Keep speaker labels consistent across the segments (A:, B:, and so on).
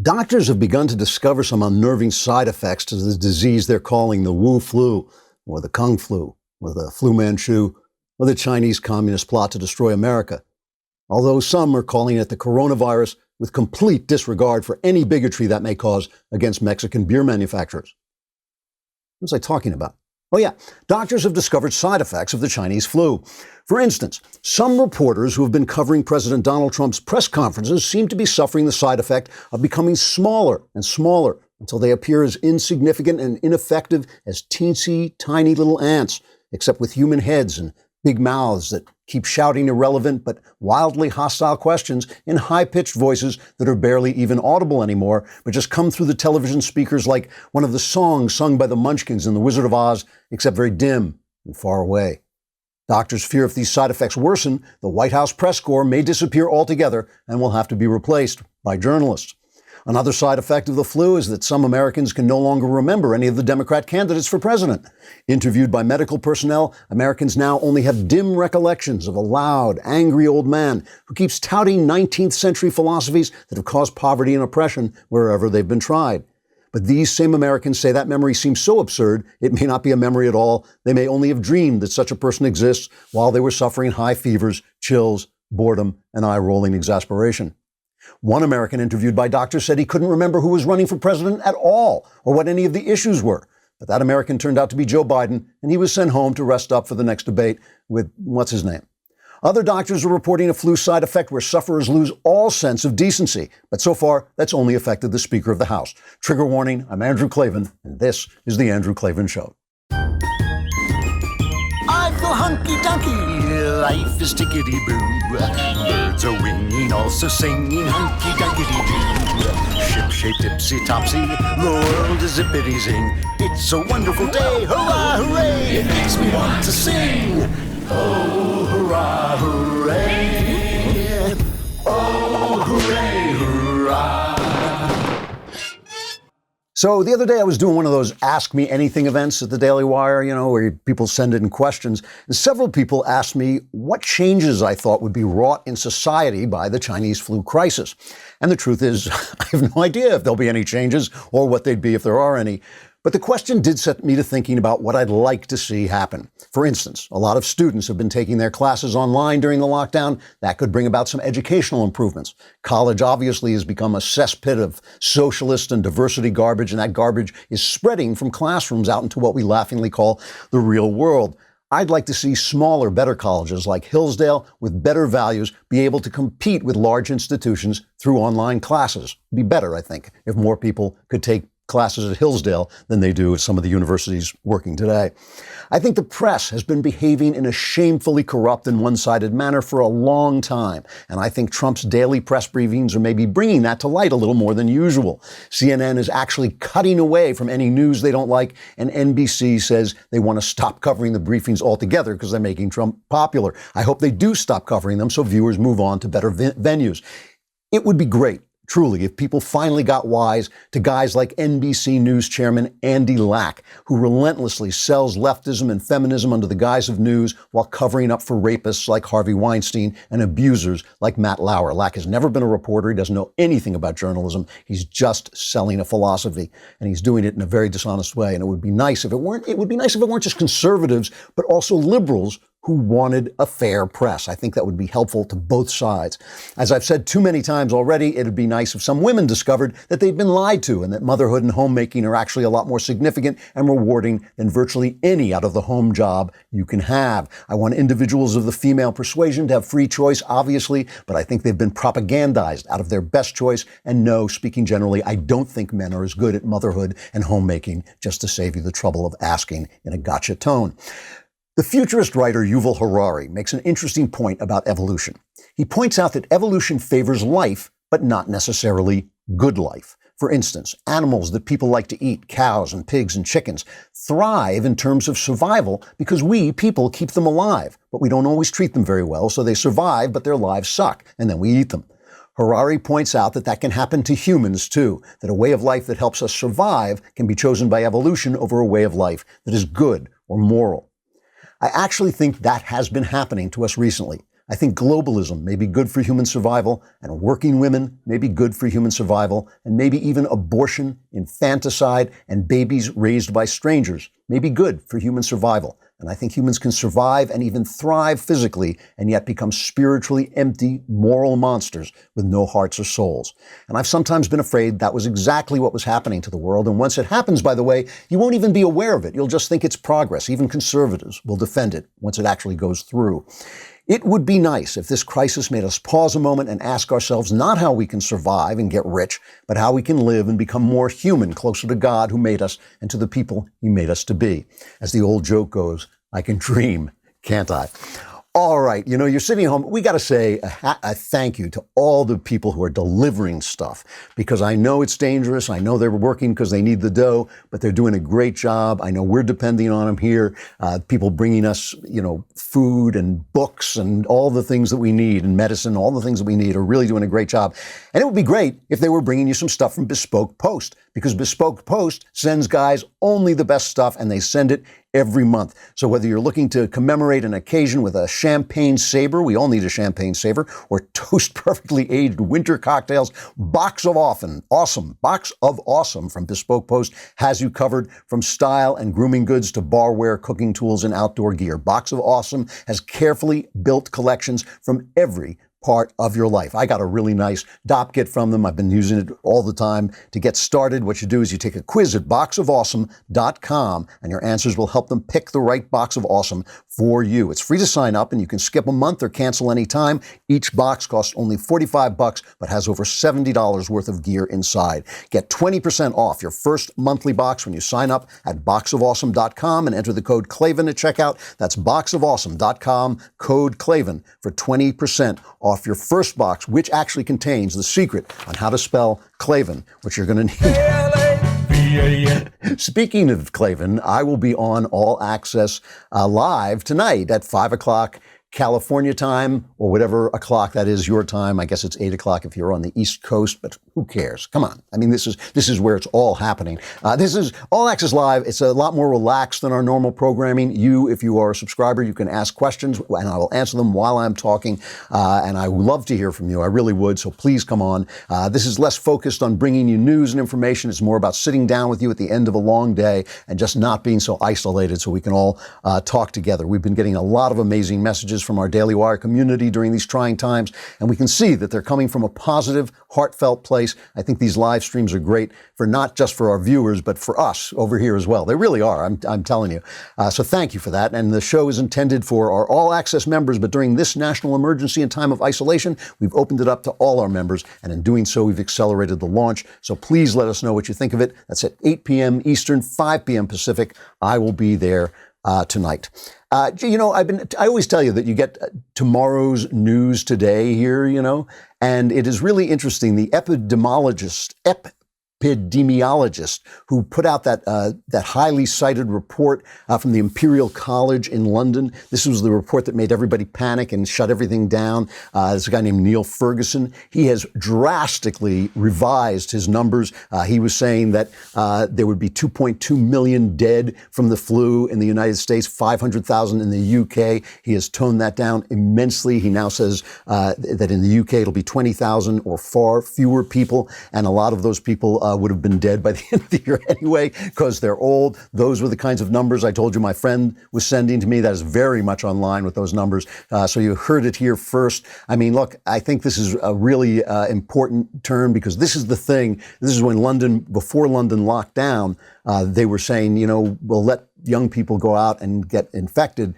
A: Doctors have begun to discover some unnerving side effects to the disease they're calling the Wu flu, or the Kung flu, or the Flu Manchu, or the Chinese Communist plot to destroy America. Although some are calling it the coronavirus with complete disregard for any bigotry that may cause against Mexican beer manufacturers. What was I talking about? Oh yeah, doctors have discovered side effects of the Chinese flu. For instance, some reporters who have been covering President Donald Trump's press conferences seem to be suffering the side effect of becoming smaller and smaller until they appear as insignificant and ineffective as teensy tiny little ants, except with human heads and big mouths that keep shouting irrelevant but wildly hostile questions in high-pitched voices that are barely even audible anymore, but just come through the television speakers like one of the songs sung by the Munchkins in The Wizard of Oz, except very dim and far away. Doctors fear if these side effects worsen, the White House press corps may disappear altogether and will have to be replaced by journalists. Another side effect of the flu is that some Americans can no longer remember any of the Democrat candidates for president. Interviewed by medical personnel, Americans now only have dim recollections of a loud, angry old man who keeps touting 19th century philosophies that have caused poverty and oppression wherever they've been tried. But these same Americans say that memory seems so absurd, it may not be a memory at all. They may only have dreamed that such a person exists while they were suffering high fevers, chills, boredom, and eye-rolling exasperation. One American interviewed by doctors said he couldn't remember who was running for president at all or what any of the issues were. But that American turned out to be Joe Biden, and he was sent home to rest up for the next debate with what's his name. Other doctors are reporting a flu side effect where sufferers lose all sense of decency. But so far, that's only affected the Speaker of the House. Trigger warning, I'm Andrew Klavan, and this is The Andrew Klavan Show.
B: I feel hunky-dunky, life is tickety-boo. Birds are winging, also singing hunky-dunky-doo. Ship-shape, tipsy-topsy, the world is zippity-zing. It's a wonderful day, hurrah, hooray! It makes me want to sing. Oh, hurrah, hooray! Oh, hooray, hurrah!
A: So the other day I was doing one of those Ask Me Anything events at the Daily Wire, where people send in questions. And several people asked me what changes I thought would be wrought in society by the Chinese flu crisis. And the truth is, I have no idea if there'll be any changes or what they'd be if there are any. But the question did set me to thinking about what I'd like to see happen. For instance, a lot of students have been taking their classes online during the lockdown. That could bring about some educational improvements. College obviously has become a cesspit of socialist and diversity garbage, and that garbage is spreading from classrooms out into what we laughingly call the real world. I'd like to see smaller, better colleges like Hillsdale with better values be able to compete with large institutions through online classes. It'd be better, I think, if more people could take classes at Hillsdale than they do at some of the universities working today. I think the press has been behaving in a shamefully corrupt and one-sided manner for a long time, and I think Trump's daily press briefings are maybe bringing that to light a little more than usual. CNN is actually cutting away from any news they don't like, and NBC says they want to stop covering the briefings altogether because they're making Trump popular. I hope they do stop covering them so viewers move on to better venues. It would be great, truly, if people finally got wise to guys like NBC News chairman Andy Lack, who relentlessly sells leftism and feminism under the guise of news while covering up for rapists like Harvey Weinstein and abusers like Matt Lauer. Lack has never been a reporter. He doesn't know anything about journalism. He's just selling a philosophy, and he's doing it in a very dishonest way. And it would be nice if it weren't just conservatives, but also liberals who wanted a fair press. I think that would be helpful to both sides. As I've said too many times already, it'd be nice if some women discovered that they'd been lied to and that motherhood and homemaking are actually a lot more significant and rewarding than virtually any out-of-the-home job you can have. I want individuals of the female persuasion to have free choice, obviously, but I think they've been propagandized out of their best choice. And no, speaking generally, I don't think men are as good at motherhood and homemaking, just to save you the trouble of asking in a gotcha tone. The futurist writer Yuval Harari makes an interesting point about evolution. He points out that evolution favors life, but not necessarily good life. For instance, animals that people like to eat, cows and pigs and chickens, thrive in terms of survival because we, people, keep them alive, but we don't always treat them very well, so they survive, but their lives suck, and then we eat them. Harari points out that that can happen to humans too, that a way of life that helps us survive can be chosen by evolution over a way of life that is good or moral. I actually think that has been happening to us recently. I think globalism may be good for human survival, and working women may be good for human survival, and maybe even abortion, infanticide, and babies raised by strangers may be good for human survival. And I think humans can survive and even thrive physically and yet become spiritually empty, moral monsters with no hearts or souls. And I've sometimes been afraid that was exactly what was happening to the world. And once it happens, by the way, you won't even be aware of it. You'll just think it's progress. Even conservatives will defend it once it actually goes through. It would be nice if this crisis made us pause a moment and ask ourselves not how we can survive and get rich, but how we can live and become more human, closer to God who made us and to the people he made us to be. As the old joke goes, I can dream, can't I? All right, you're sitting home. We got to say a thank you to all the people who are delivering stuff, because I know it's dangerous. I know they're working because they need the dough, but they're doing a great job. I know we're depending on them here. People bringing us, food and books and all the things that we need, and medicine, all the things that we need, are really doing a great job. And it would be great if they were bringing you some stuff from Bespoke Post, because Bespoke Post sends guys only the best stuff, and they send it every month. So whether you're looking to commemorate an occasion with a champagne saber, we all need a champagne saber, or toast perfectly aged winter cocktails, Box of Awesome from Bespoke Post has you covered, from style and grooming goods to barware, cooking tools, and outdoor gear. Box of Awesome has carefully built collections from every part of your life. I got a really nice DOP kit from them. I've been using it all the time. To get started, what you do is you take a quiz at boxofawesome.com, and your answers will help them pick the right Box of Awesome for you. It's free to sign up, and you can skip a month or cancel any time. Each box costs only $45, but has over $70 worth of gear inside. Get 20% off your first monthly box when you sign up at boxofawesome.com and enter the code Klavan at checkout. That's boxofawesome.com, code Klavan, for 20% off your first box, which actually contains the secret on how to spell Klavan, which you're going to need. Speaking of Klavan, I will be on All Access live tonight at 5 o'clock California time, or whatever o'clock that is your time. I guess it's 8 o'clock if you're on the East Coast, but who cares? Come on. I mean, this is where it's all happening. This is All Access Live. It's a lot more relaxed than our normal programming. If you are a subscriber, you can ask questions, and I will answer them while I'm talking. And I would love to hear from you. I really would. So please come on. This is less focused on bringing you news and information. It's more about sitting down with you at the end of a long day and just not being so isolated, so we can all talk together. We've been getting a lot of amazing messages from our Daily Wire community during these trying times, and we can see that they're coming from a positive, heartfelt place. I think these live streams are great for not just for our viewers, but for us over here as well. They really are, I'm telling you. So thank you for that. And the show is intended for our All Access members, but during this national emergency and time of isolation, we've opened it up to all our members, and in doing so, we've accelerated the launch. So please let us know what you think of it. That's at 8 p.m. Eastern, 5 p.m. Pacific. I will be there tonight. I always tell you that you get tomorrow's news today here, and it is really interesting. The epidemiologist who put out that highly cited report from the Imperial College in London. This was the report that made everybody panic and shut everything down. There's a guy named Neil Ferguson. He has drastically revised his numbers. He was saying that there would be 2.2 million dead from the flu in the United States, 500,000 in the UK. He has toned that down immensely. He now says that in the UK it'll be 20,000 or far fewer people, and a lot of those people would have been dead by the end of the year anyway, because they're old. Those were the kinds of numbers I told you my friend was sending to me. That is very much online with those numbers. So you heard it here first. I mean, look, I think this is a really important turn, because this is the thing. This is when before London locked down, they were saying, we'll let young people go out and get infected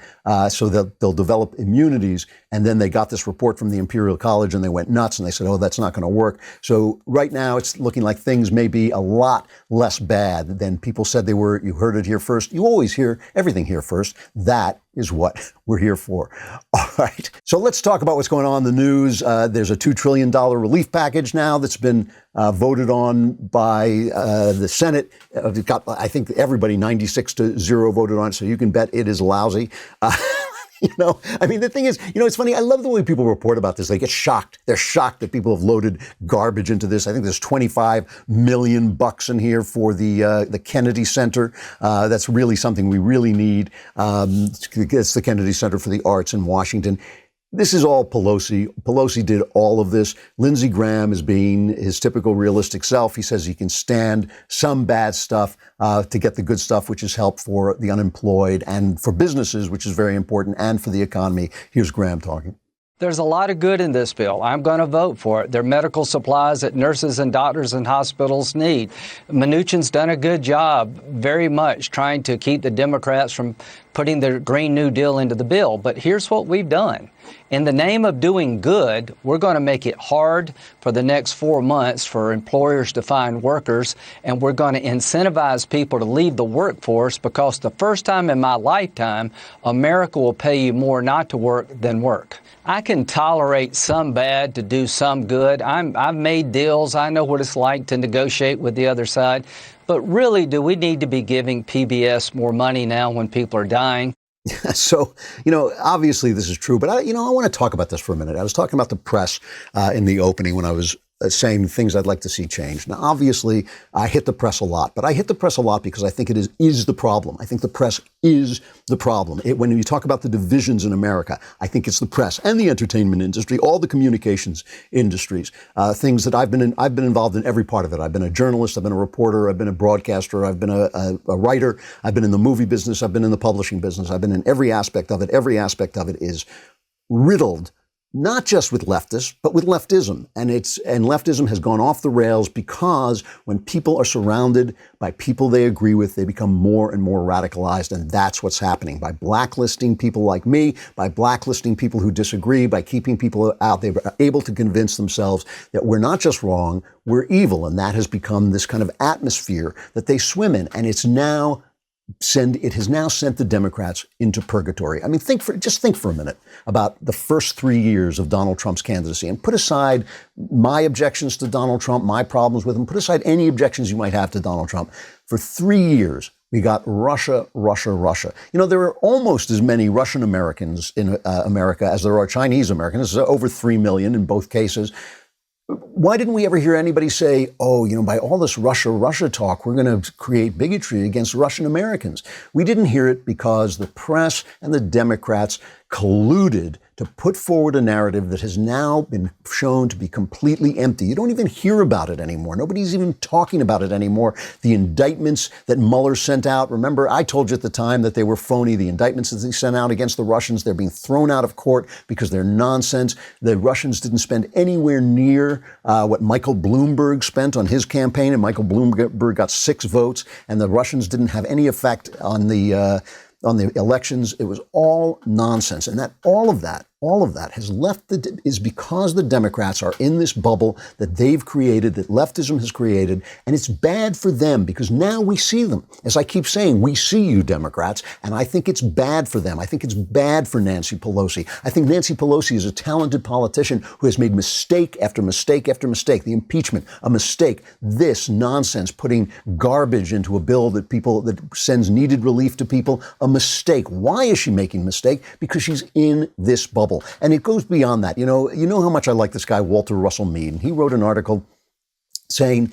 A: so that they'll develop immunities. And then they got this report from the Imperial College and they went nuts and they said, oh, that's not going to work. So right now it's looking like things may be a lot less bad than people said they were. You heard it here first. You always hear everything here first. That is what we're here for. All right. So let's talk about what's going on in the news. There's a $2 trillion relief package now that's been voted on by the Senate. It got, I think, everybody 96-0 voted on it, so you can bet it is lousy. The thing is, it's funny. I love the way people report about this. They get shocked. They're shocked that people have loaded garbage into this. I think there's $25 million in here for the Kennedy Center. That's really something we really need. It's the Kennedy Center for the Arts in Washington. This is all Pelosi. Pelosi did all of this. Lindsey Graham is being his typical realistic self. He says he can stand some bad stuff to get the good stuff, which is help for the unemployed and for businesses, which is very important, and for the economy. Here's Graham talking.
C: There's a lot of good in this bill. I'm going to vote for it. They're medical supplies that nurses and doctors and hospitals need. Mnuchin's done a good job, very much, trying to keep the Democrats from putting the Green New Deal into the bill. But here's what we've done. In the name of doing good, we're going to make it hard for the next 4 months for employers to find workers, and we're going to incentivize people to leave the workforce because the first time in my lifetime, America will pay you more not to work than work. I can tolerate some bad to do some good. I've made deals. I know what it's like to negotiate with the other side. But really, do we need to be giving PBS more money now when people are dying?
A: So, obviously this is true, but I want to talk about this for a minute. I was talking about the press in the opening when I was saying things I'd like to see change. Now, obviously, I hit the press a lot, but I hit the press a lot because I think it is the problem. I think the press is the problem. When you talk about the divisions in America, I think it's the press and the entertainment industry, all the communications industries, things that I've been involved in every part of it. I've been a journalist, I've been a reporter, I've been a broadcaster, I've been a writer, I've been in the movie business, I've been in the publishing business, I've been in every aspect of it. Every aspect of it is riddled, not just with leftists, but with leftism. And leftism has gone off the rails because when people are surrounded by people they agree with, they become more and more radicalized. And that's what's happening. By blacklisting people like me, by blacklisting people who disagree, by keeping people out, they were able to convince themselves that we're not just wrong, we're evil. And that has become this kind of atmosphere that they swim in. And it has now sent the Democrats into purgatory. I mean, think for a minute about the first 3 years of Donald Trump's candidacy and put aside my objections to Donald Trump, my problems with him, put aside any objections you might have to Donald Trump. For 3 years, we got Russia, Russia, Russia. There are almost as many Russian Americans in America as there are Chinese Americans. There's over 3 million in both cases. Why didn't we ever hear anybody say, by all this Russia, Russia talk, we're going to create bigotry against Russian Americans? We didn't hear it because the press and the Democrats colluded to put forward a narrative that has now been shown to be completely empty. You don't even hear about it anymore. Nobody's even talking about it anymore. The indictments that Mueller sent out, remember, I told you at the time that they were phony. The indictments that he sent out against the Russians, they're being thrown out of court because they're nonsense. The Russians didn't spend anywhere near what Michael Bloomberg spent on his campaign, and Michael Bloomberg got 6 votes, and the Russians didn't have any effect on the elections. It was all nonsense. And all of that has is because the Democrats are in this bubble that they've created, that leftism has created, and it's bad for them because now we see them. As I keep saying, we see you Democrats, and I think it's bad for them. I think it's bad for Nancy Pelosi. I think Nancy Pelosi is a talented politician who has made mistake after mistake after mistake. The impeachment, a mistake. This nonsense, putting garbage into a bill that sends needed relief to people, a mistake. Why is she making a mistake? Because she's in this bubble. And it goes beyond that. You know how much I like this guy, Walter Russell Mead. And he wrote an article saying,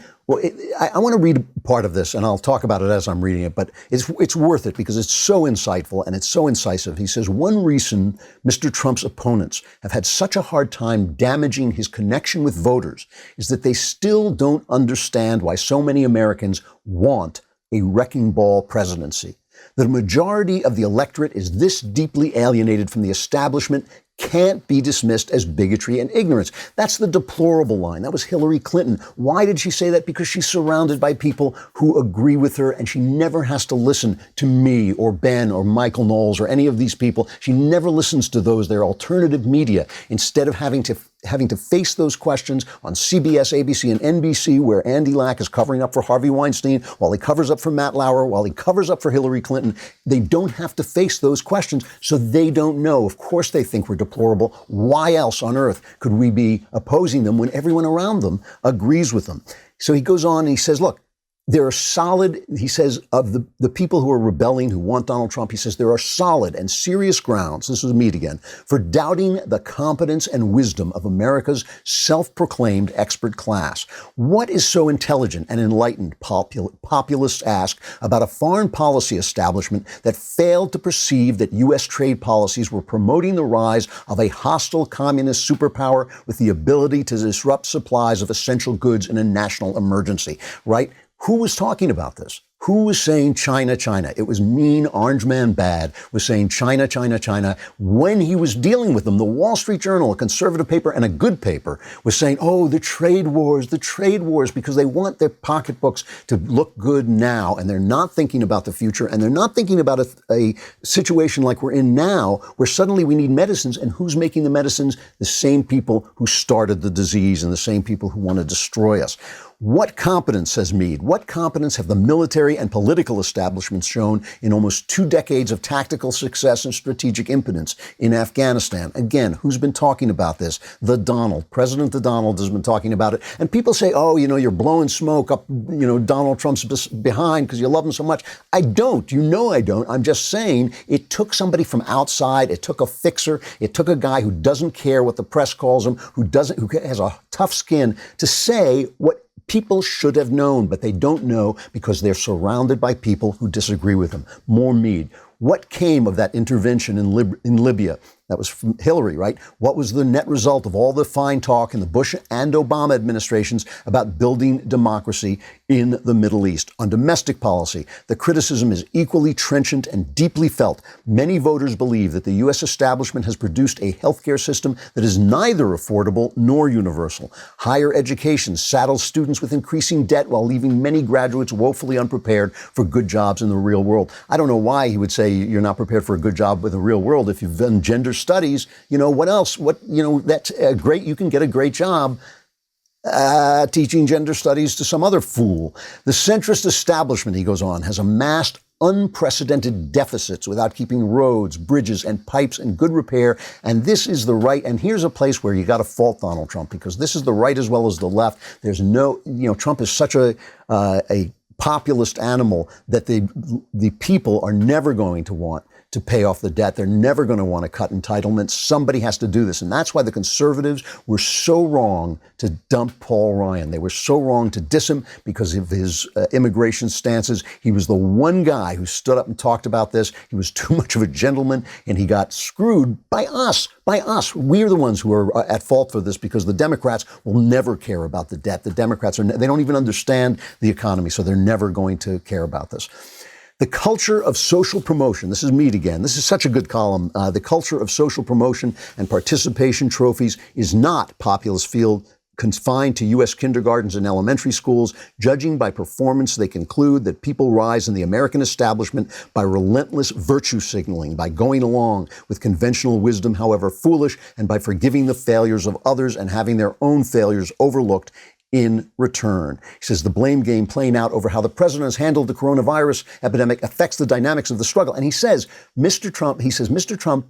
A: I want to read part of this, and I'll talk about it as I'm reading it, but it's worth it because it's so insightful and it's so incisive. He says, one reason Mr. Trump's opponents have had such a hard time damaging his connection with voters is that they still don't understand why so many Americans want a wrecking ball presidency. The majority of the electorate is this deeply alienated from the establishment can't be dismissed as bigotry and ignorance. That's the deplorable line. That was Hillary Clinton. Why did she say that? Because she's surrounded by people who agree with her, and she never has to listen to me or Ben or Michael Knowles or any of these people. She never listens to those. They're alternative media. Instead of having to face those questions on CBS, ABC, and NBC, where Andy Lack is covering up for Harvey Weinstein, while he covers up for Matt Lauer, while he covers up for Hillary Clinton, they don't have to face those questions, so they don't know. Of course they think we're deplorable. Why else on earth could we be opposing them when everyone around them agrees with them? So he goes on and he says, look, there are solid, he says, of the people who are rebelling, who want Donald Trump, he says there are solid and serious grounds, this is Meade again, for doubting the competence and wisdom of America's self-proclaimed expert class. What is so intelligent and enlightened, populists ask, about a foreign policy establishment that failed to perceive that U.S. trade policies were promoting the rise of a hostile communist superpower with the ability to disrupt supplies of essential goods in a national emergency, right? Who was talking about this? Who was saying China, China? It was mean, orange man bad, was saying China, China, China. When he was dealing with them, the Wall Street Journal, a conservative paper and a good paper, was saying, oh, the trade wars, because they want their pocketbooks to look good now. And they're not thinking about the future. And they're not thinking about a situation like we're in now, where suddenly we need medicines. And who's making the medicines? The same people who started the disease and the same people who want to destroy us. What competence, says Meade, what competence have the military and political establishments shown in almost 2 decades of tactical success and strategic impotence in Afghanistan? Again, who's been talking about this? President the Donald has been talking about it. And people say, oh, you're blowing smoke up, Donald Trump's behind because you love him so much. I don't. I don't. I'm just saying it took somebody from outside. It took a fixer. It took a guy who doesn't care what the press calls him, who has a tough skin to say what people should have known, but they don't know because they're surrounded by people who disagree with them. More Meade. What came of that intervention in Libya? That was from Hillary, right? What was the net result of all the fine talk in the Bush and Obama administrations about building democracy in the Middle East? On domestic policy, the criticism is equally trenchant and deeply felt. Many voters believe that the U.S. establishment has produced a healthcare system that is neither affordable nor universal. Higher education saddles students with increasing debt while leaving many graduates woefully unprepared for good jobs in the real world. I don't know why he would say you're not prepared for a good job with the real world if you've done gender studies. What else? That's great. You can get a great job teaching gender studies to some other fool. The centrist establishment, he goes on, has amassed unprecedented deficits without keeping roads, bridges, and pipes in good repair. And this is the right. And here's a place where you got to fault Donald Trump, because this is the right as well as the left. There's no, Trump is such a populist animal that the people are never going to want to pay off the debt. They're never going to want to cut entitlements. Somebody has to do this. And that's why the conservatives were so wrong to dump Paul Ryan. They were so wrong to diss him because of his immigration stances. He was the one guy who stood up and talked about this. He was too much of a gentleman, and he got screwed by us. We're the ones who are at fault for this, because the Democrats will never care about the debt. The Democrats they don't even understand the economy, so they're never going to care about this. The culture of social promotion, this is Meade again, this is such a good column. The culture of social promotion and participation trophies is not, populist field, confined to U.S. kindergartens and elementary schools. Judging by performance, they conclude that people rise in the American establishment by relentless virtue signaling, by going along with conventional wisdom, however foolish, and by forgiving the failures of others and having their own failures overlooked in return. He says the blame game playing out over how the president has handled the coronavirus epidemic affects the dynamics of the struggle. And he says, Mr. Trump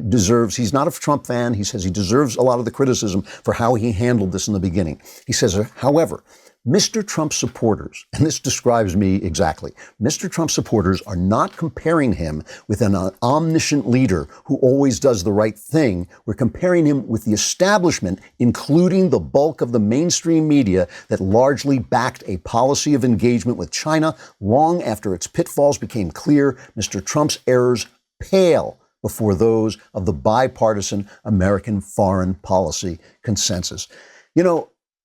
A: deserves, he's not a Trump fan. He says he deserves a lot of the criticism for how he handled this in the beginning. He says, however, Mr. Trump supporters, and this describes me exactly, Mr. Trump supporters are not comparing him with an omniscient leader who always does the right thing. We're comparing him with the establishment, including the bulk of the mainstream media that largely backed a policy of engagement with China long after its pitfalls became clear. Mr. Trump's errors pale before those of the bipartisan American foreign policy consensus.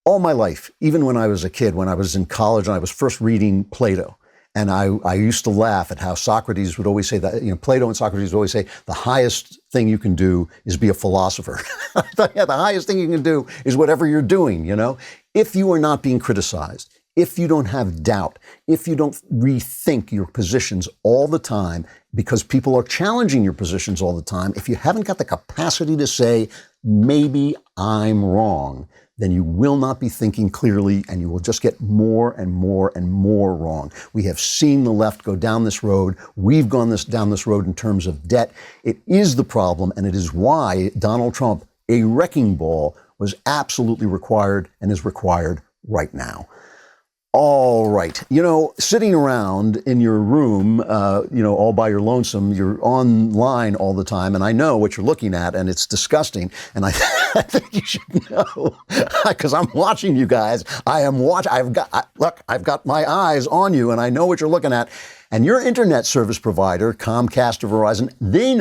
A: All my life, even when I was a kid, when I was in college and I was first reading Plato, and I used to laugh at how Socrates would always say that, Plato and Socrates would always say, the highest thing you can do is be a philosopher. I thought, the highest thing you can do is whatever you're doing, If you are not being criticized, if you don't have doubt, if you don't rethink your positions all the time, because people are challenging your positions all the time, if you haven't got the capacity to say, maybe I'm wrong, then you will not be thinking clearly, and you will just get more and more and more wrong. We have seen the left go down this road. We've gone down this road in terms of debt. It is the problem, and it is why Donald Trump, a wrecking ball, was absolutely required and is required right now. All right. right. Sitting around in your room, all by your lonesome, you're online all the time, and I know what you're looking at, and it's disgusting. And I think you should know, because I'm watching you guys. I've got my eyes on you, and I know what you're looking at. And your internet service provider, Comcast or Verizon, they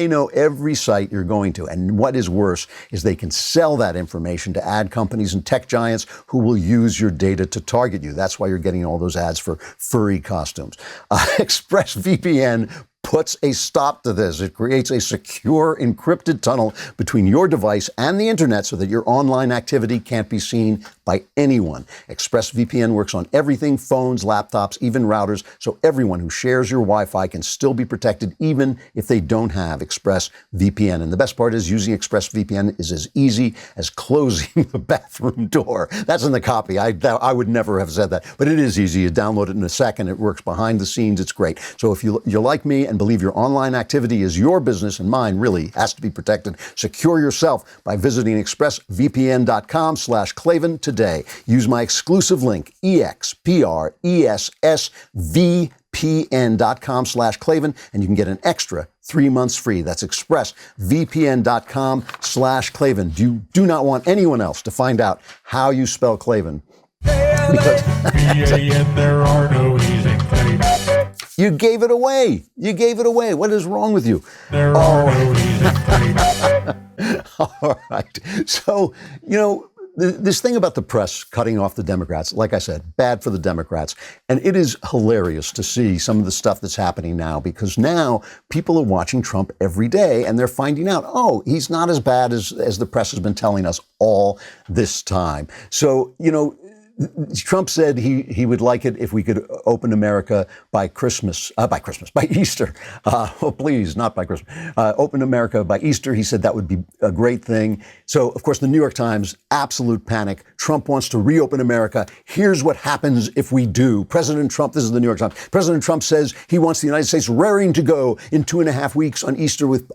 A: know every site you're going to. And what is worse is they can sell that information to ad companies and tech giants who will use your data to target you. That's why you're getting all those ads for furry costumes. ExpressVPN puts a stop to this. It creates a secure, encrypted tunnel between your device and the internet so that your online activity can't be seen by anyone. ExpressVPN works on everything, phones, laptops, even routers, so everyone who shares your Wi-Fi can still be protected even if they don't have ExpressVPN. And the best part is using ExpressVPN is as easy as closing the bathroom door. That's in the copy. I would never have said that, but it is easy. You download it in a second. It works behind the scenes. It's great. So if you're like me and believe your online activity is your business and mine really has to be protected, secure yourself by visiting expressvpn.com/Klavan today. Use my exclusive link, expressvpn.com/Klavan, and you can get an extra 3 months free. That's expressvpn.com/Klavan. You do not want anyone else to find out how you spell Klavan.
D: V-A-N, there are no E's in Klavan.
A: You gave it away. What is wrong with you?
D: There are no E's in Klavan.
A: All right. So, this thing about the press cutting off the Democrats, like I said, bad for the Democrats. And it is hilarious to see some of the stuff that's happening now, because now people are watching Trump every day and they're finding out, he's not as bad as the press has been telling us all this time. So, Trump said he would like it if we could open America by Easter. Please, not by Christmas. Open America by Easter. He said that would be a great thing. So, of course, the New York Times, absolute panic. Trump wants to reopen America. Here's what happens if we do. President Trump, this is the New York Times. President Trump says he wants the United States raring to go in 2.5 weeks on Easter with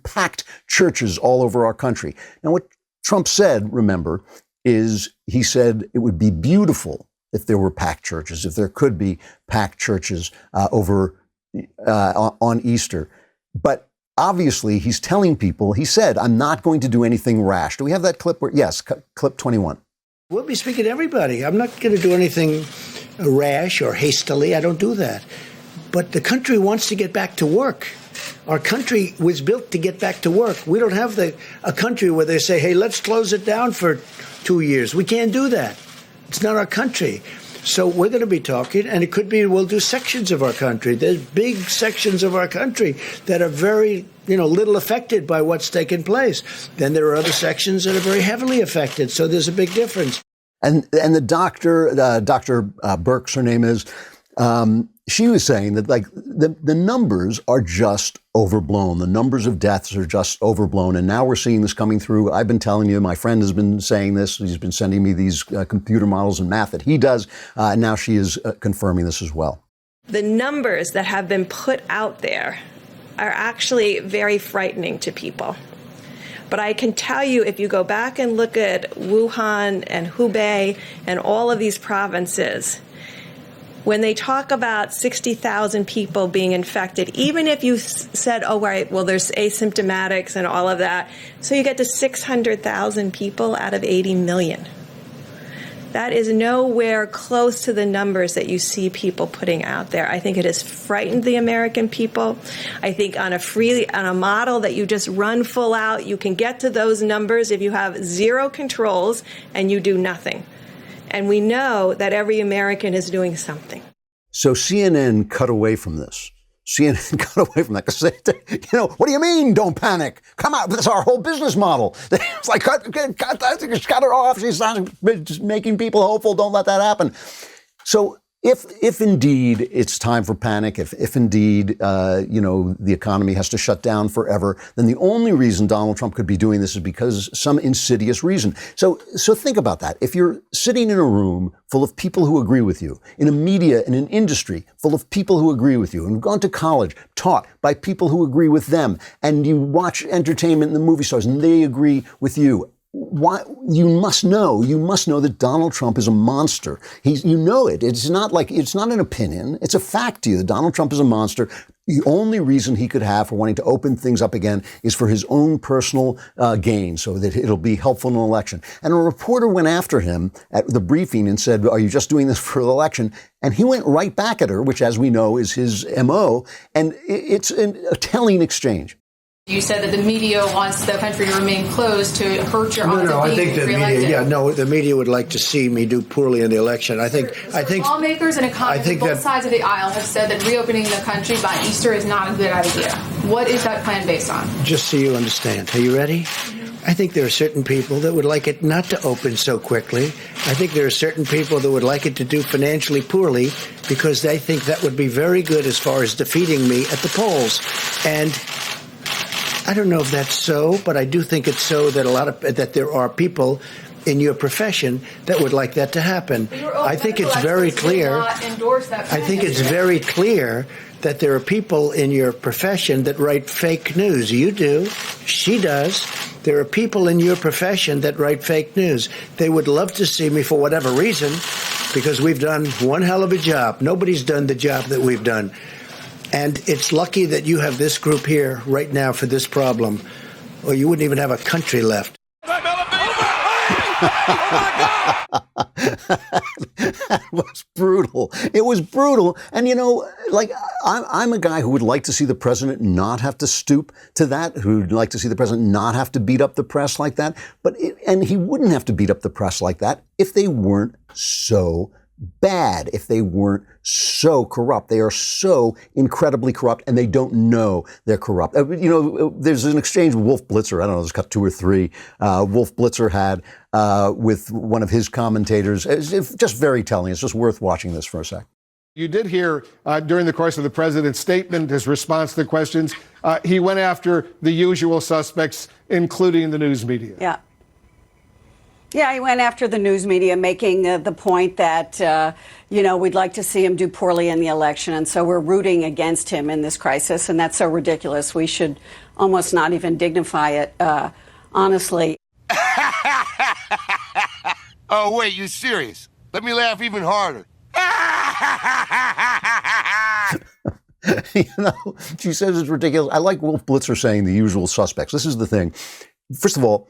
A: packed churches all over our country. Now, what Trump said, remember, is he said it would be beautiful if there were packed churches, if there could be packed churches on Easter. But obviously, he's telling people, he said, I'm not going to do anything rash. Do we have that clip? Yes, clip 21.
E: We'll be speaking to everybody. I'm not going to do anything rash or hastily. I don't do that. But the country wants to get back to work. Our country was built to get back to work. We don't have a country where they say, hey, let's close it down for 2 years. We can't do that. It's not our country. So we're going to be talking, and it could be we'll do sections of our country. There's big sections of our country that are very, little affected by what's taken place. Then there are other sections that are very heavily affected. So there's a big difference.
A: And the doctor, Dr. Burks, her name is, she was saying that the numbers are just overblown. The numbers of deaths are just overblown. And now we're seeing this coming through. I've been telling you, my friend has been saying this. He's been sending me these computer models and math that he does. And now she is confirming this as well.
F: The numbers that have been put out there are actually very frightening to people. But I can tell you, if you go back and look at Wuhan and Hubei and all of these provinces, when they talk about 60,000 people being infected, even if you said, there's asymptomatics and all of that, so you get to 600,000 people out of 80 million. That is nowhere close to the numbers that you see people putting out there. I think it has frightened the American people. I think on a model that you just run full out, you can get to those numbers if you have zero controls and you do nothing. And we know that every American is doing something.
A: So CNN cut away from this. CNN got away from that because what do you mean, don't panic? Come on, that's our whole business model. It's like, cut it off. She's just making people hopeful. Don't let that happen. So if indeed it's time for panic, if indeed, the economy has to shut down forever, then the only reason Donald Trump could be doing this is because some insidious reason. So think about that. If you're sitting in a room full of people who agree with you, in a media, in an industry full of people who agree with you, and gone to college, taught by people who agree with them, and you watch entertainment and the movie stars, and they agree with you, why you must know that Donald Trump is a monster. You know it. It's not an opinion. It's a fact to you that Donald Trump is a monster. The only reason he could have for wanting to open things up again is for his own personal gain, so that it'll be helpful in an election. And a reporter went after him at the briefing and said, "Are you just doing this for the election?" And he went right back at her, which, as we know, is his MO. And it's a telling exchange.
G: You said that the media wants the country to remain closed to hurt your odds
E: No,
G: of
E: I think
G: being
E: the
G: reelected.
E: media. The media would like to see me do poorly in the election. I think
G: lawmakers and economists on both sides of the aisle have said that reopening the country by Easter is not a good idea. What is that plan based on?
E: Just so you understand. Are you ready? I think there are certain people that would like it not to open so quickly. I think there are certain people that would like it to do financially poorly because they think that would be very good as far as defeating me at the polls. And I don't know if that's so, but I do think it's so that there are people in your profession that would like that to happen. I think it's very clear. I think it's very clear that there are people in your profession that write fake news. You do. She does. There are people in your profession that write fake news. They would love to see me for whatever reason, because we've done one hell of a job. Nobody's done the job that we've done. And it's lucky that you have this group here right now for this problem, or you wouldn't even have a country left.
A: That was brutal. It was brutal. And, I'm a guy who would like to see the president not have to stoop to that, who'd like to see the president not have to beat up the press like that. And he wouldn't have to beat up the press like that if they weren't so bad, if they weren't so corrupt. They are so incredibly corrupt, and they don't know they're corrupt. There's an exchange with Wolf Blitzer. I don't know, there's got 2 or 3. Wolf Blitzer had with one of his commentators. It's just very telling. It's just worth watching this for a sec.
H: You did hear during the course of the president's statement, his response to the questions, he went after the usual suspects, including the news media.
I: Yeah, he went after the news media, making the point that, we'd like to see him do poorly in the election. And so we're rooting against him in this crisis. And that's so ridiculous. We should almost not even dignify it, honestly.
J: Oh, wait, you serious? Let me laugh even harder.
A: She says it's ridiculous. I like Wolf Blitzer saying the usual suspects. This is the thing. First of all,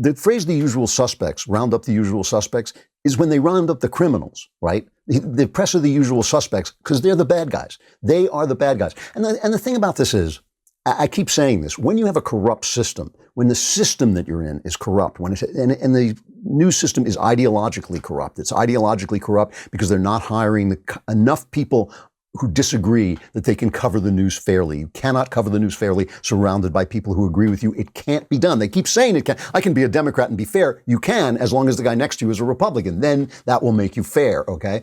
A: the phrase "the usual suspects," round up the usual suspects, is when they round up the criminals, right? The press are the usual suspects because they're the bad guys. They are the bad guys. And the thing about this is, I keep saying this, when you have a corrupt system, when the system that you're in is corrupt, and the news system is ideologically corrupt, it's ideologically corrupt because they're not hiring enough people who disagree that they can cover the news fairly. You cannot cover the news fairly surrounded by people who agree with you. It can't be done. They keep saying it can. I can be a Democrat and be fair. You can, as long as the guy next to you is a Republican. Then that will make you fair, okay?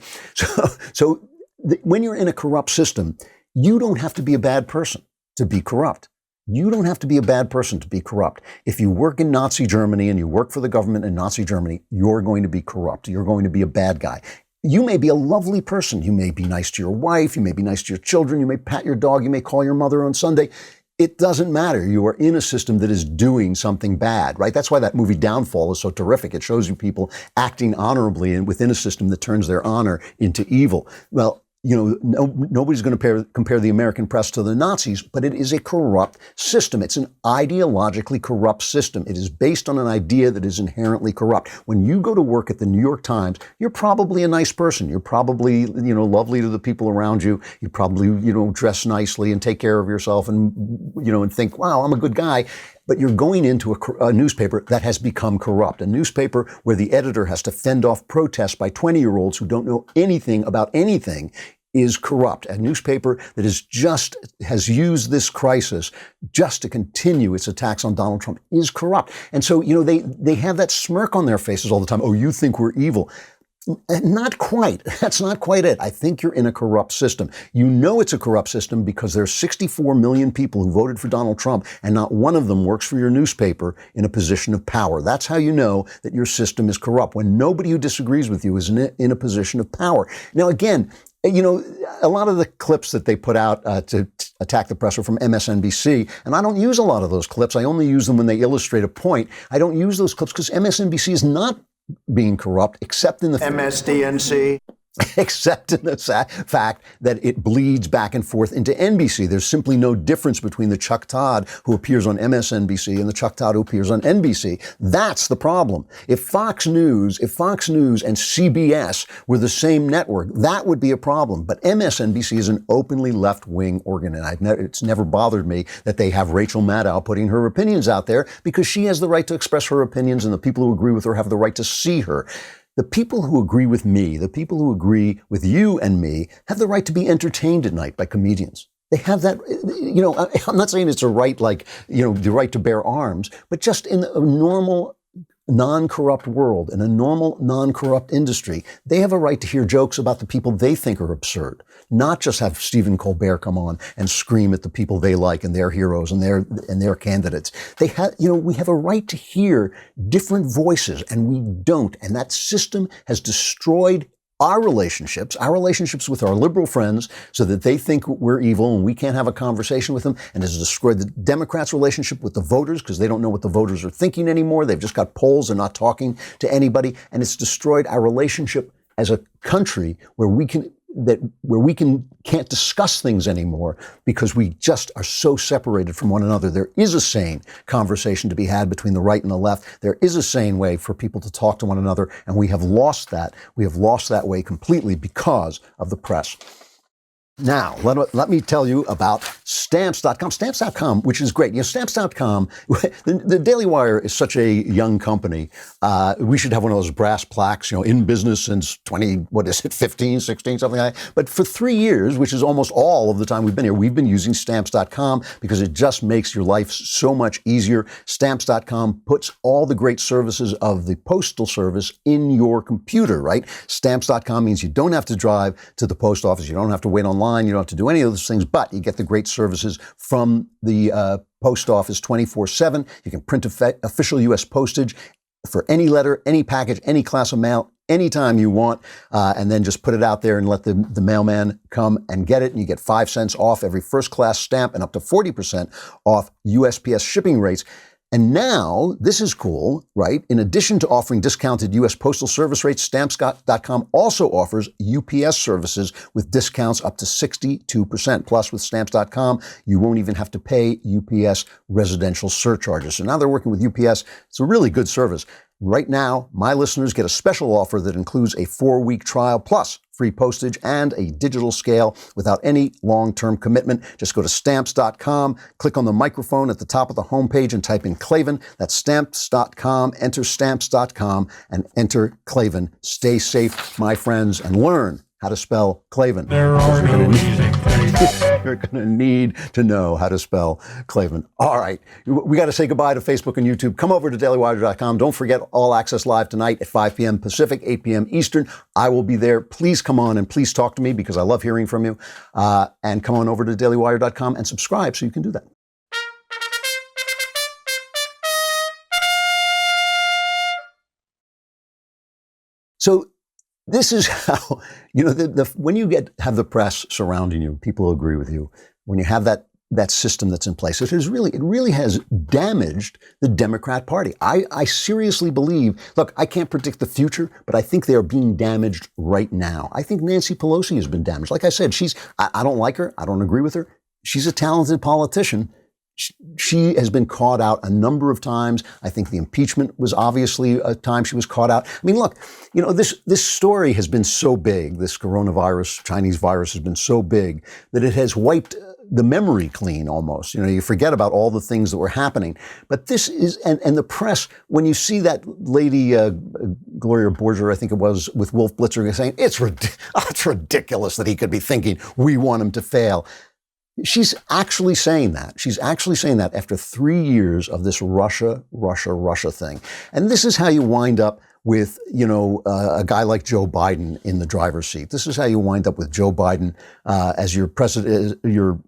A: When you're in a corrupt system, you don't have to be a bad person to be corrupt. You don't have to be a bad person to be corrupt. If you work in Nazi Germany and you work for the government in Nazi Germany, you're going to be corrupt. You're going to be a bad guy. You may be a lovely person. You may be nice to your wife. You may be nice to your children. You may pat your dog. You may call your mother on Sunday. It doesn't matter. You are in a system that is doing something bad, right? That's why that movie Downfall is so terrific. It shows you people acting honorably and within a system that turns their honor into evil. Well, nobody's going to compare the American press to the Nazis, but it is a corrupt system. It's an ideologically corrupt system. It is based on an idea that is inherently corrupt. When you go to work at the New York Times, you're probably a nice person. You're probably, lovely to the people around you. You probably, dress nicely and take care of yourself and, and think, wow, I'm a good guy. But you're going into a newspaper that has become corrupt, a newspaper where the editor has to fend off protests by 20-year-olds who don't know anything about anything is corrupt. A newspaper that has used this crisis just to continue its attacks on Donald Trump is corrupt. And so, they have that smirk on their faces all the time. Oh, you think we're evil. Not quite. That's not quite it. I think you're in a corrupt system. You know it's a corrupt system because there's 64 million people who voted for Donald Trump, and not one of them works for your newspaper in a position of power. That's how you know that your system is corrupt, when nobody who disagrees with you is in a position of power. Now, again, You know, a lot of the clips that they put out to attack the press are from MSNBC, and I don't use a lot of those clips. I only use them when they illustrate a point. I don't use those clips because MSNBC is not being corrupt, except in the
E: MSDNC.
A: Except in the fact that it bleeds back and forth into NBC. There's simply no difference between the Chuck Todd who appears on MSNBC and the Chuck Todd who appears on NBC. That's the problem. If Fox News and CBS were the same network, that would be a problem. But MSNBC is an openly left-wing organ, and it's never bothered me that they have Rachel Maddow putting her opinions out there, because she has the right to express her opinions, and the people who agree with her have the right to see her. The people who agree with me, the people who agree with you and me, have the right to be entertained at night by comedians. They have that, you know, I'm not saying it's a right like, you know, the right to bear arms, but just in a normal, non-corrupt world, in a normal, non-corrupt industry, they have a right to hear jokes about the people they think are absurd, not just have Stephen Colbert come on and scream at the people they like and their heroes and their candidates. They have, you know, we have a right to hear different voices, and we don't. And that system has destroyed our relationships with our liberal friends, so that they think we're evil and we can't have a conversation with them, and has destroyed the Democrats' relationship with the voters because they don't know what the voters are thinking anymore. They've just got polls and not talking to anybody. And it's destroyed our relationship as a country where we can't discuss things anymore because we just are so separated from one another. There is a sane conversation to be had between the right and the left. There is a sane way for people to talk to one another, and we have lost that. We have lost that way completely because of the press. Now, let me tell you about Stamps.com. Stamps.com, which is great. You know, Stamps.com, the Daily Wire is such a young company. We should have one of those brass plaques, you know, in business since 15, 16, something like that. But for 3 years, which is almost all of the time we've been here, we've been using Stamps.com because it just makes your life so much easier. Stamps.com puts all the great services of the Postal Service in your computer, right? Stamps.com means you don't have to drive to the post office. You don't have to wait online. You don't have to do any of those things, but you get the great services from the post office 24/7. You can print official U.S. postage for any letter, any package, any class of mail, anytime you want, and then just put it out there and let the mailman come and get it. And you get 5 cents off every first class stamp and up to 40% off USPS shipping rates. And now, this is cool, right? In addition to offering discounted U.S. Postal Service rates, Stamps.com also offers UPS services with discounts up to 62%. Plus, with Stamps.com, you won't even have to pay UPS residential surcharges. So now they're working with UPS. It's a really good service. Right now, my listeners get a special offer that includes a 4-week trial plus free postage and a digital scale without any long-term commitment. Just go to Stamps.com, click on the microphone at the top of the homepage and type in Klavan. That's Stamps.com, enter Stamps.com, and enter Klavan. Stay safe, my friends, and learn how to spell Klavan.
D: There are no easy things.
A: You're going to need to know how to spell Klavan. All right. We got to say goodbye to Facebook and YouTube. Come over to dailywire.com. Don't forget All Access Live tonight at 5 p.m. Pacific, 8 p.m. Eastern. I will be there. Please come on and please talk to me because I love hearing from you. And come on over to dailywire.com and subscribe so you can do that. So this is how, you know, when you have the press surrounding you, people who agree with you, when you have that system that's in place, it really has damaged the Democrat Party. I seriously believe, look, I can't predict the future, but I think they are being damaged right now. I think Nancy Pelosi has been damaged. Like I said, I don't like her. I don't agree with her. She's a talented politician. She has been caught out a number of times. I think the impeachment was obviously a time she was caught out. I mean, look, you know, this story has been so big, this coronavirus, Chinese virus has been so big that it has wiped the memory clean almost. You know, you forget about all the things that were happening. But this is, and the press, when you see that lady, Gloria Borger, I think it was, with Wolf Blitzer saying, it's ridiculous that he could be thinking we want him to fail. She's actually saying that. She's actually saying that after 3 years of this Russia thing. And this is how you wind up with, you know, a guy like Joe Biden in the driver's seat. This is how you wind up with Joe Biden as your president, your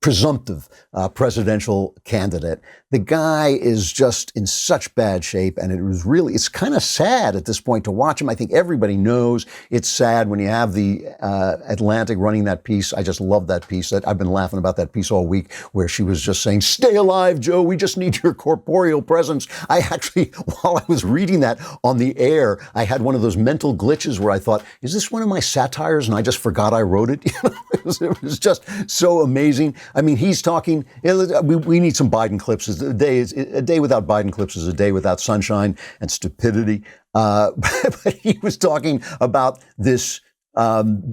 A: presumptive presidential candidate. The guy is just in such bad shape, and it's kind of sad at this point to watch him. I think everybody knows it's sad when you have the Atlantic running that piece. I just love that piece. I've been laughing about that piece all week, where she was just saying, "Stay alive, Joe. We just need your corporeal presence." I actually, while I was reading that on the air, I had one of those mental glitches where I thought, is this one of my satires? And I just forgot I wrote it. It was just so amazing. I mean, he's talking, we need some Biden clips. A day without Biden clips is a day without sunshine and stupidity. But he was talking about this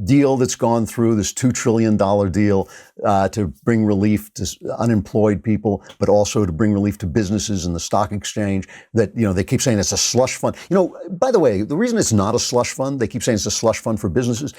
A: deal that's gone through, this $2 trillion deal to bring relief to unemployed people, but also to bring relief to businesses and the stock exchange. That, they keep saying it's a slush fund. By the way, the reason it's not a slush fund, they keep saying it's a slush fund for businesses.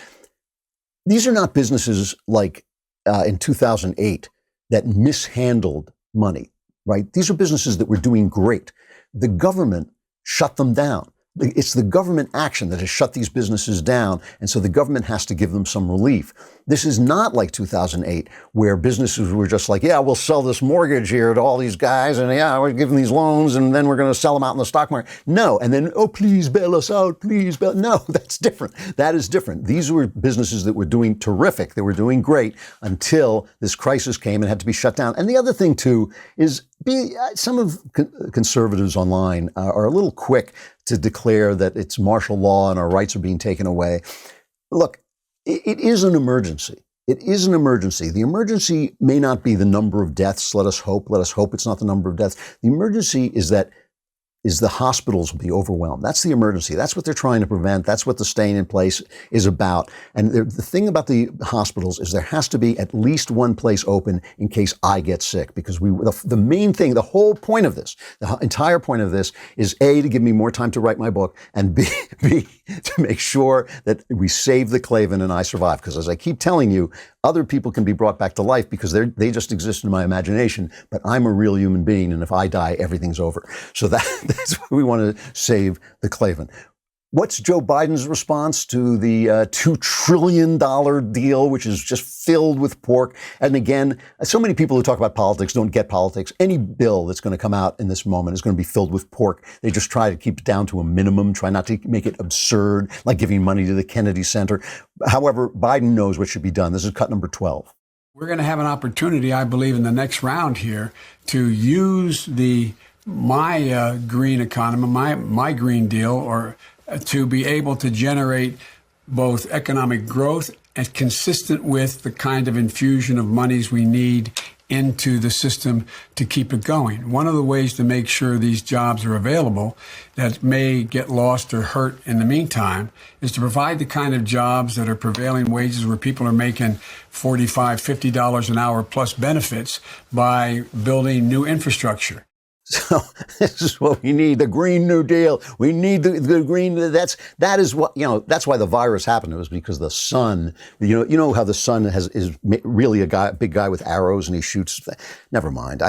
A: These are not businesses like in 2008 that mishandled money, right? These are businesses that were doing great. The government shut them down. It's the government action that has shut these businesses down, and so the government has to give them some relief. This is not like 2008, where businesses were just like, yeah, we'll sell this mortgage here to all these guys, and yeah, we're giving these loans, and then we're going to sell them out in the stock market. No, and then, oh, please bail us out, please bail. No, that's different. That is different. These were businesses that were doing terrific. They were doing great until this crisis came and had to be shut down. And the other thing, too, is some of conservatives online are a little quick to declare that it's martial law and our rights are being taken away. Look, it is an emergency. It is an emergency. The emergency may not be the number of deaths. Let us hope. Let us hope it's not the number of deaths. The emergency is the hospitals will be overwhelmed. That's the emergency. That's what they're trying to prevent. That's what the staying in place is about. And the thing about the hospitals is there has to be at least one place open in case I get sick, because the main thing, the whole point of this, the entire point of this is A, to give me more time to write my book, and B, to make sure that we save the Klavan and I survive. Because as I keep telling you, other people can be brought back to life because they just exist in my imagination, but I'm a real human being, and if I die, everything's over. So that's why we want to save the Klavan. What's Joe Biden's response to the $2 trillion deal, which is just filled with pork? And again, so many people who talk about politics don't get politics. Any bill that's going to come out in this moment is going to be filled with pork. They just try to keep it down to a minimum, try not to make it absurd, like giving money to the Kennedy Center. However, Biden knows what should be done. This is cut number 12.
D: We're going to have an opportunity, I believe, in the next round here to use my green economy, my Green Deal, or to be able to generate both economic growth and consistent with the kind of infusion of monies we need into the system to keep it going. One of the ways to make sure these jobs are available that may get lost or hurt in the meantime is to provide the kind of jobs that are prevailing wages where people are making $45, $50 an hour plus benefits by building new infrastructure.
A: So this is what we need, the Green New Deal. We need the green. That is what, that's why the virus happened. It was because the sun, you know how the sun is really a big guy with arrows and he shoots. Never mind.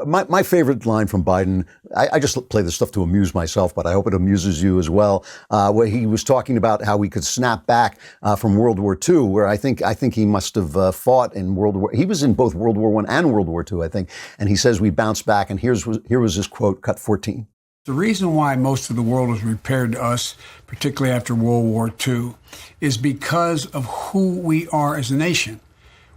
A: My favorite line from Biden, I just play this stuff to amuse myself, but I hope it amuses you as well, where he was talking about how we could snap back from World War II, where I think he must have fought in World War. He was in both World War I and World War II, I think. And he says we bounced back. And here was his quote, cut 14.
D: The reason why most of the world was repaired to us, particularly after World War II, is because of who we are as a nation.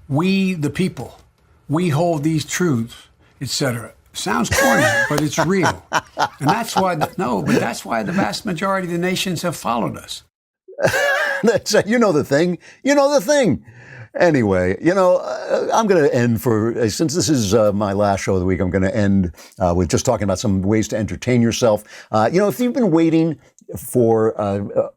D: We, the people, we hold these truths, etc. Sounds corny, but it's real. And that's why, that's why the vast majority of the nations have followed us.
A: You know the thing. Anyway, I'm going to end since this is my last show of the week, I'm going to end with just talking about some ways to entertain yourself. If you've been waiting for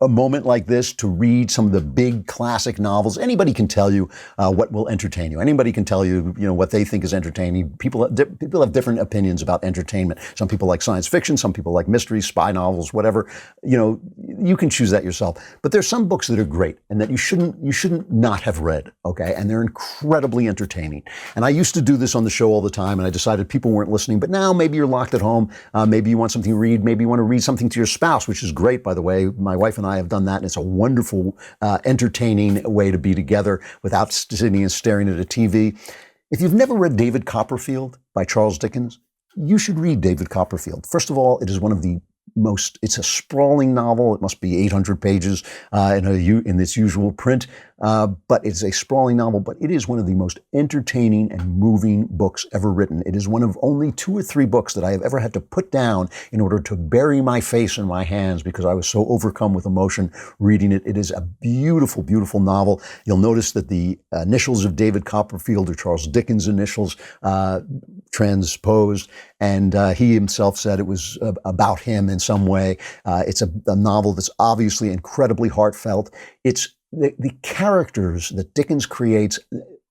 A: a moment like this to read some of the big classic novels, anybody can tell you what will entertain you. Anybody can tell you, what they think is entertaining. People have different opinions about entertainment. Some people like science fiction. Some people like mysteries, spy novels, whatever. You can choose that yourself. But there's some books that are great and that you shouldn't not have read. Okay. And they're incredibly entertaining. And I used to do this on the show all the time, and I decided people weren't listening. But now maybe you're locked at home. Maybe you want something to read. Maybe you want to read something to your spouse, which is great, by the way. My wife and I have done that, and it's a wonderful, entertaining way to be together without sitting and staring at a TV. If you've never read David Copperfield by Charles Dickens, you should read David Copperfield. First of all, it is one of the it's a sprawling novel. It must be 800 pages in its usual print, but it's a sprawling novel, but it is one of the most entertaining and moving books ever written. It is one of only 2 or 3 books that I have ever had to put down in order to bury my face in my hands because I was so overcome with emotion reading it. It is a beautiful, beautiful novel. You'll notice that the initials of David Copperfield are Charles Dickens' initials transposed, and he himself said it was about him in some way. It's a novel that's obviously incredibly heartfelt. It's the characters that Dickens creates.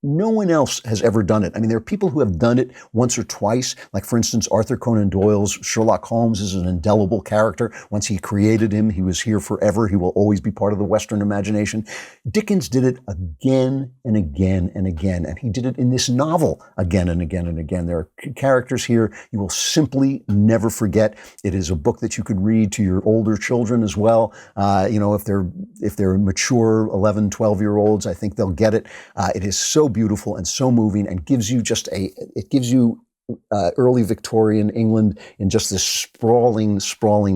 A: No one else has ever done it. I mean, there are people who have done it once or twice. Like, for instance, Arthur Conan Doyle's Sherlock Holmes is an indelible character. Once he created him, he was here forever. He will always be part of the Western imagination. Dickens did it again and again and again. And he did it in this novel again and again and again. There are characters here you will simply never forget. It is a book that you could read to your older children as well. If they're mature 11, 12-year-olds, I think they'll get it. It is so beautiful and so moving, and gives you early Victorian England in just this sprawling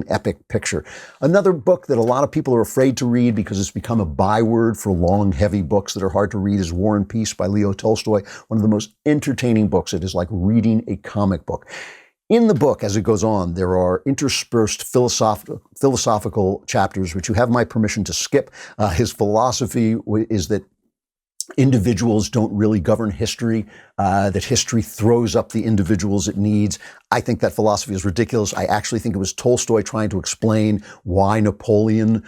A: epic picture. Another book that a lot of people are afraid to read because it's become a byword for long, heavy books that are hard to read is War and Peace by Leo Tolstoy. One of the most entertaining books. It is like reading a comic book. In the book, as it goes on, there are interspersed philosophical chapters, which you have my permission to skip. His philosophy is that individuals don't really govern history, that history throws up the individuals it needs. I think that philosophy is ridiculous. I actually think it was Tolstoy trying to explain why Napoleon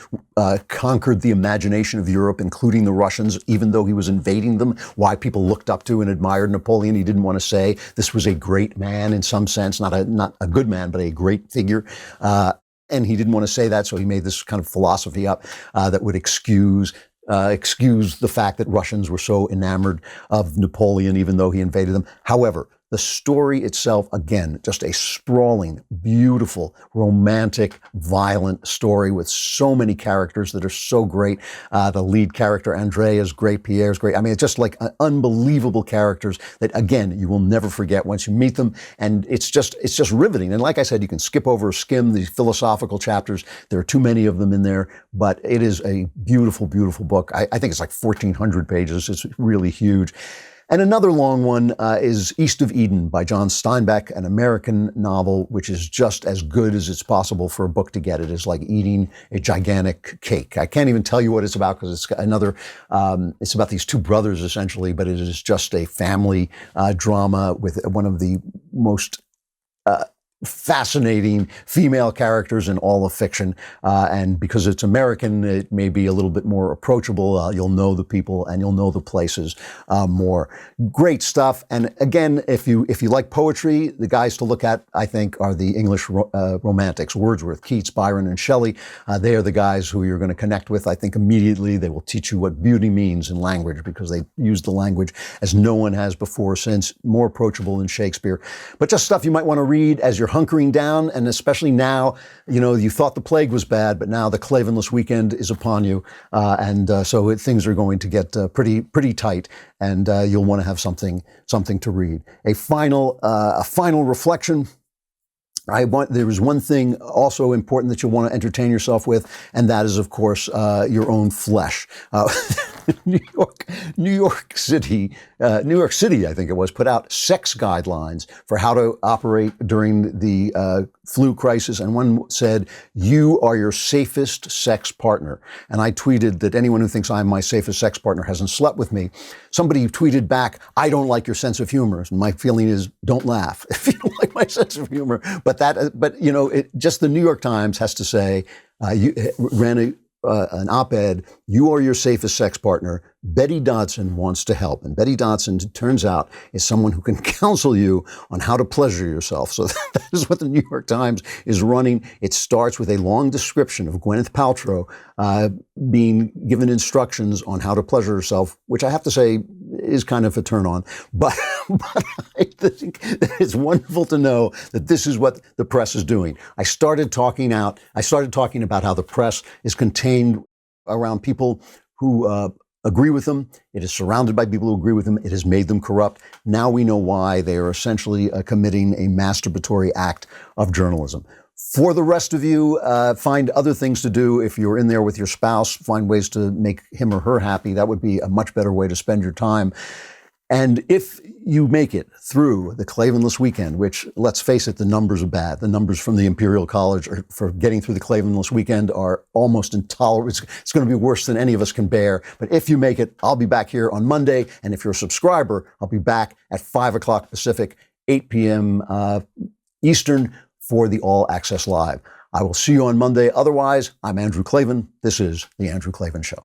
A: conquered the imagination of Europe, including the Russians, even though he was invading them, why people looked up to and admired Napoleon. He didn't want to say this was a great man in some sense, not a good man, but a great figure. And he didn't want to say that, so he made this kind of philosophy up that would excuse the fact that Russians were so enamored of Napoleon, even though he invaded them. However, the story itself, again, just a sprawling, beautiful, romantic, violent story with so many characters that are so great. The lead character, André, is great. Pierre is great. I mean, it's just like unbelievable characters that, again, you will never forget once you meet them. And it's just riveting. And like I said, you can skim the philosophical chapters. There are too many of them in there, but it is a beautiful, beautiful book. I think it's like 1,400 pages. It's really huge. And another long one is East of Eden by John Steinbeck, an American novel, which is just as good as it's possible for a book to get. It is like eating a gigantic cake. I can't even tell you what it's about because it's about these 2 brothers essentially, but it is just a family drama with one of the most fascinating female characters in all of fiction. And because it's American, it may be a little bit more approachable. You'll know the people and you'll know the places more. Great stuff. And again, if you like poetry, the guys to look at, I think, are the English romantics, Wordsworth, Keats, Byron, and Shelley. They are the guys who you're going to connect with. I think immediately they will teach you what beauty means in language because they use the language as no one has before since, more approachable than Shakespeare. But just stuff you might want to read as you're hunkering down, and especially now, you thought the plague was bad, but now the Klavanless weekend is upon you, so things are going to get pretty tight, and you'll want to have something to read. A final reflection. There is one thing also important that you'll want to entertain yourself with, and that is, of course, your own flesh. New York City, I think it was, put out sex guidelines for how to operate during the flu crisis. And one said, "You are your safest sex partner." And I tweeted that anyone who thinks I'm my safest sex partner hasn't slept with me. Somebody tweeted back, "I don't like your sense of humor." And my feeling is, don't laugh if you don't like my sense of humor. But just the New York Times has to say, ran an op-ed, "You are your safest sex partner. Betty Dodson wants to help." And Betty Dodson, it turns out, is someone who can counsel you on how to pleasure yourself. So that is what the New York Times is running. It starts with a long description of Gwyneth Paltrow being given instructions on how to pleasure herself, which I have to say is kind of a turn on. But I think that it's wonderful to know that this is what the press is doing. I started talking about how the press is contained around people who agree with him. It is surrounded by people who agree with him. It has made them corrupt. Now we know why. They are essentially committing a masturbatory act of journalism. For the rest of you, find other things to do. If you're in there with your spouse, find ways to make him or her happy. That would be a much better way to spend your time. And if you make it through the Klavanless weekend, which, let's face it, the numbers are bad. The numbers from the Imperial College for getting through the Klavanless weekend are almost intolerable. It's going to be worse than any of us can bear. But if you make it, I'll be back here on Monday. And if you're a subscriber, I'll be back at 5 o'clock Pacific, 8 p.m. Eastern for the All Access Live. I will see you on Monday. Otherwise, I'm Andrew Klavan. This is The Andrew Klavan Show.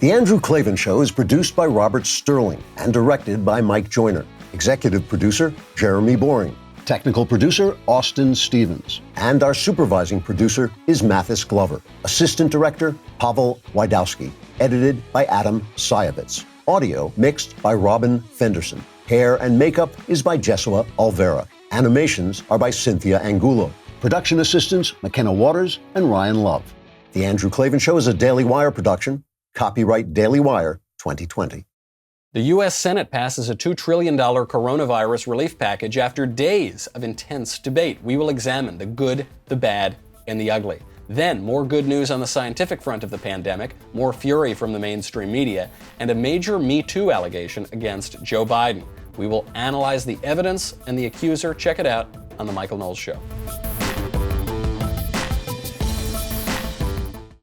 A: The Andrew Klavan Show is produced by Robert Sterling and directed by Mike Joyner. Executive producer, Jeremy Boring. Technical producer, Austin Stevens. And our supervising producer is Mathis Glover. Assistant director, Pavel Wydowski. Edited by Adam Sayevitz. Audio mixed by Robin Fenderson. Hair and makeup is by Jesua Alvera. Animations are by Cynthia Angulo. Production assistants, McKenna Waters and Ryan Love. The Andrew Klavan Show is a Daily Wire production. Copyright Daily Wire 2020.
K: The U.S. Senate passes a $2 trillion coronavirus relief package after days of intense debate. We will examine the good, the bad, and the ugly. Then, more good news on the scientific front of the pandemic, more fury from the mainstream media, and a major Me Too allegation against Joe Biden. We will analyze the evidence and the accuser. Check it out on The Michael Knowles Show.